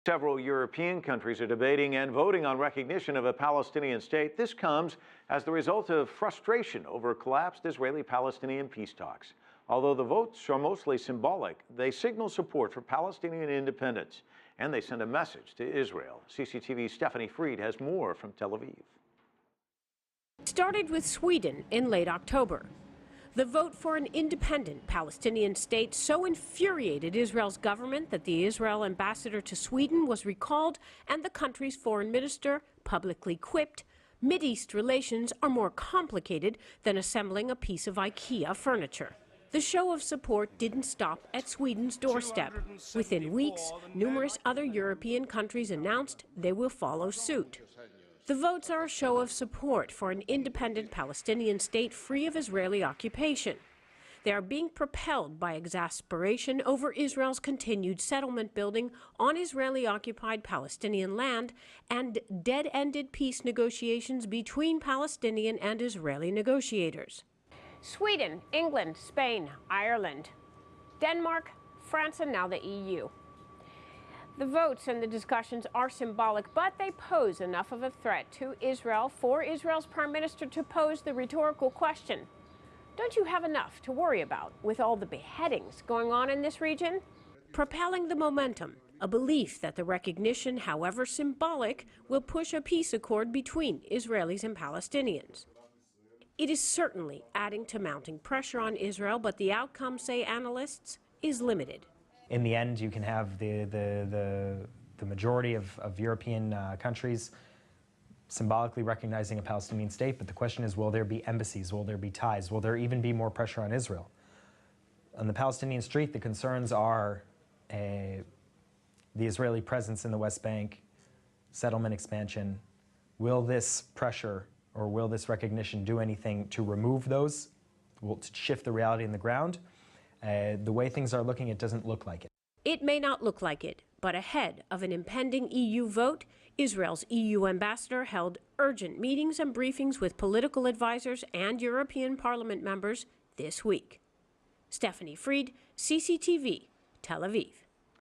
Several European countries are debating and voting on recognition of a Palestinian state. This comes as the result of frustration over collapsed Israeli-Palestinian peace talks. Although the votes are mostly symbolic, they signal support for Palestinian independence, and they send a message to Israel. CCTV's Stepahnie Freid has more from Tel Aviv. It started with Sweden in late October. The vote for an independent Palestinian state so infuriated Israel's government that the Israel ambassador to Sweden was recalled and the country's foreign minister publicly quipped, "Mideast relations are more complicated than assembling a piece of IKEA furniture." The show of support didn't stop at Sweden's doorstep. Within weeks, numerous other European countries announced they will follow suit. The votes are a show of support for an independent Palestinian state free of Israeli occupation. They are being propelled by exasperation over Israel's continued settlement building on Israeli-occupied Palestinian land and dead-ended peace negotiations between Palestinian and Israeli negotiators. Sweden, England, Spain, Ireland, Denmark, France, and now the EU. The votes and the discussions are symbolic, but they pose enough of a threat to Israel for Israel's prime minister to pose the rhetorical question, don't you have enough to worry about with all the beheadings going on in this region? Propelling the momentum, a belief that the recognition, however symbolic, will push a peace accord between Israelis and Palestinians. It is certainly adding to mounting pressure on Israel, but the outcome, say analysts, is limited. In the end, you can have the majority of European countries symbolically recognizing a Palestinian state, but the question is, will there be embassies? Will there be ties? Will there even be more pressure on Israel? On the Palestinian street, the concerns are the Israeli presence in the West Bank, settlement expansion. Will this pressure or will this recognition do anything to remove those, to shift the reality in the ground? The way things are looking, it doesn't look like it. It may not look like it, but ahead of an impending EU vote, Israel's EU ambassador held urgent meetings and briefings with political advisors and European Parliament members this week. Stepahnie Freid, CCTV, Tel Aviv.